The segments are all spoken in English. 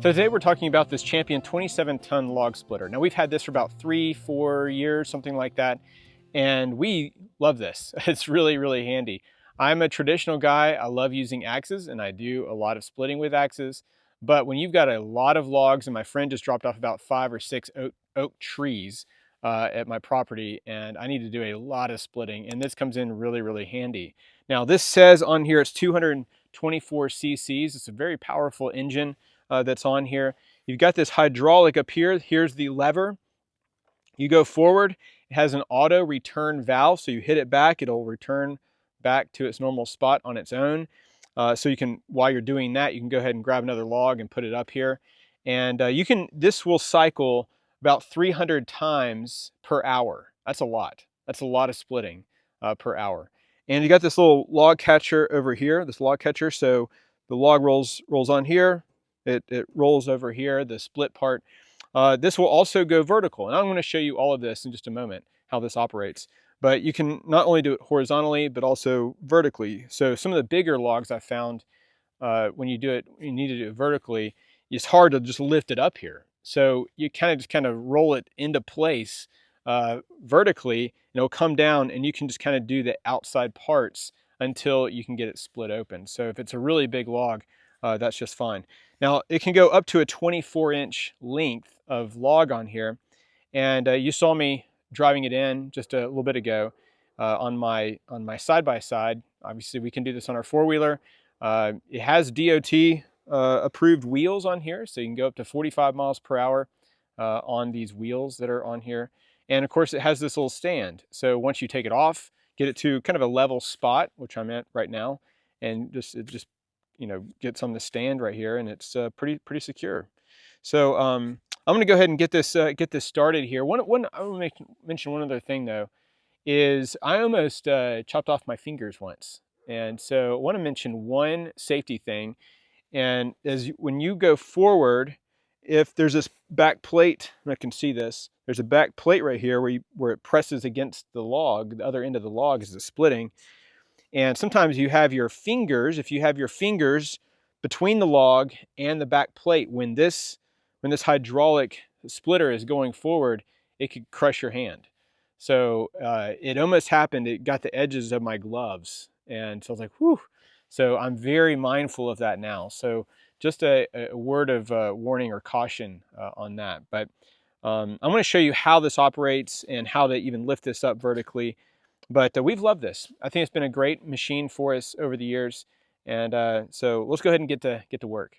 So today we're talking about this Champion 27-ton log splitter. Now we've had this for about 3-4 years, something like that, and we love this. It's really, really handy. I'm a traditional guy. I love using axes, and I do a lot of splitting with axes. But when you've got a lot of logs, and my friend just dropped off about 5 or 6 oak trees at my property, and I need to do a lot of splitting, and this comes in really, really handy. Now this says on here it's 224 cc's. It's a very powerful engine that's on here. You've got this hydraulic up here. Here's the lever. You go forward, it has an auto return valve, so you hit it back, it'll return back to its normal spot on its own. So you can, while you're doing that, you can go ahead and grab another log and put it up here. And this will cycle about 300 times per hour. That's a lot. That's a lot of splitting per hour. And you got this little log catcher over here, this log catcher. So the log rolls on here. It rolls over here, the split part. This will also go vertical. And I'm going to show you all of this in just a moment, how this operates. But you can not only do it horizontally, but also vertically. So some of the bigger logs I found, when you need to do it vertically, it's hard to just lift it up here. So you kind of roll it into place vertically, and it'll come down, and you can just kind of do the outside parts until you can get it split open. So if it's a really big log, that's just fine. Now it can go up to a 24-inch length of log on here, and you saw me driving it in just a little bit ago on my side-by-side. Obviously we can do this on our four-wheeler. It has DOT approved wheels on here, so you can go up to 45 miles per hour on these wheels that are on here. And of course it has this little stand, so once you take it off, get it to kind of a level spot, which I'm at right now, and it just gets on the stand right here, and it's pretty secure. So I'm going to go ahead and get this started here. I want to mention one other thing though, is I almost chopped off my fingers once, and so I want to mention one safety thing. And when you go forward, if there's this back plate, and I can see this, there's a back plate right here where it presses against the log. The other end of the log is the splitting. And sometimes you have your fingers, if you have your fingers between the log and the back plate, when this hydraulic splitter is going forward, it could crush your hand. So it almost happened, it got the edges of my gloves. And so I was like, whew. So I'm very mindful of that now. So just a word of warning or caution on that. But I'm going to show you how this operates and how to even lift this up vertically. But we've loved this. I think it's been a great machine for us over the years. And so let's go ahead and get to work.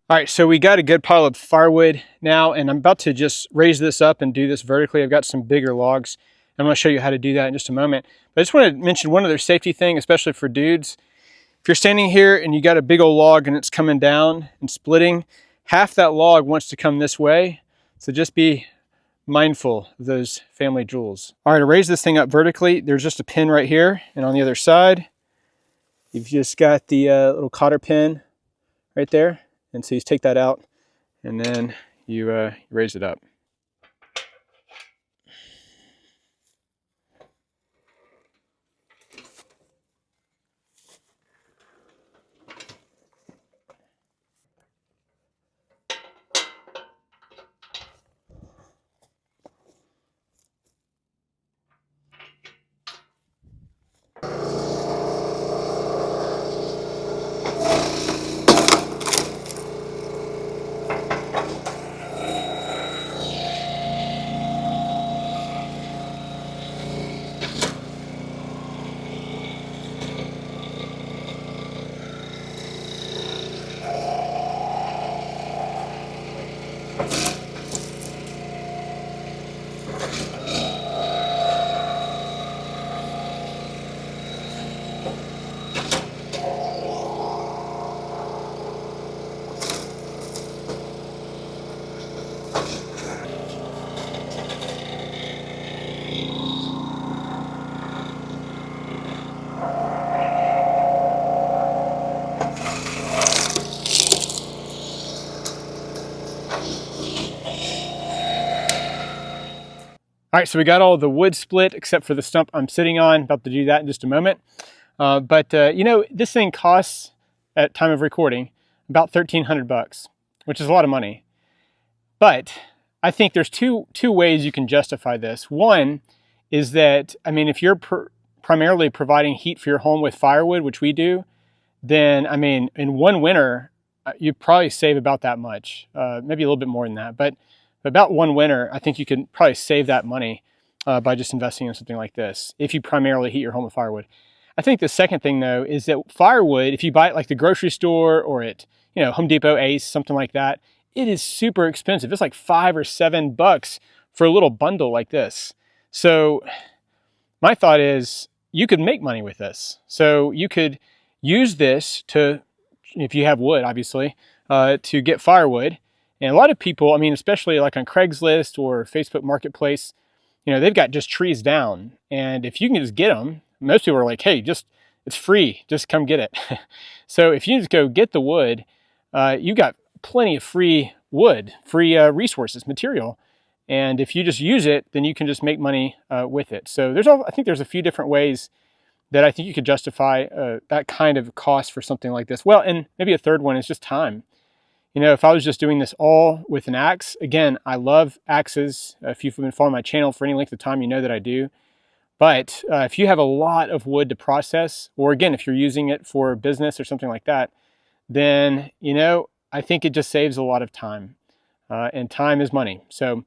All right, so we got a good pile of firewood now, and I'm about to just raise this up and do this vertically. I've got some bigger logs. I'm going to show you how to do that in just a moment. But I just want to mention one other safety thing, especially for dudes. If you're standing here and you got a big old log and it's coming down and splitting, half that log wants to come this way. So just be mindful of those family jewels. All right, to raise this thing up vertically, there's just a pin right here. And on the other side, you've just got the little cotter pin right there. And so you take that out and then you raise it up. All right, so we got all the wood split except for the stump I'm sitting on. About to do that in just a moment. You know, this thing costs, at time of recording, about $1,300, which is a lot of money. But I think there's two ways you can justify this. One is that, I mean, if you're primarily providing heat for your home with firewood, which we do, then, I mean, in one winter, you probably save about that much, maybe a little bit more than that. But about one winter, I think you can probably save that money by just investing in something like this, if you primarily heat your home with firewood. I think the second thing, though, is that firewood, if you buy it like the grocery store or at, you know, Home Depot, Ace, something like that, it is super expensive. It's like $5 or $7 for a little bundle like this. So my thought is you could make money with this. So you could use this to, if you have wood, obviously, to get firewood. And a lot of people, I mean, especially like on Craigslist or Facebook Marketplace, you know, they've got just trees down. And if you can just get them, most people are like, hey, it's free, just come get it. So if you just go get the wood, you got plenty of free wood, free resources, material. And if you just use it, then you can just make money with it. So I think there's a few different ways that I think you could justify that kind of cost for something like this. Well, and maybe a third one is just time. You know, if I was just doing this all with an axe, again, I love axes. If you've been following my channel for any length of time, you know that I do. But if you have a lot of wood to process, or again, if you're using it for business or something like that, then, you know, I think it just saves a lot of time. And time is money. So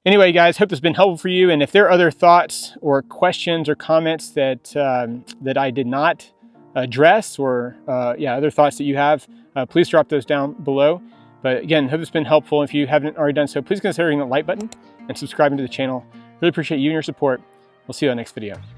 anyway, guys, hope this has been helpful for you. And if there are other thoughts or questions or comments that I did not address, or other thoughts that you have, please drop those down below. But again, hope it's been helpful. If you haven't already done so, please consider hitting the like button and subscribing to the channel. Really appreciate you and your support. We'll see you on the next video.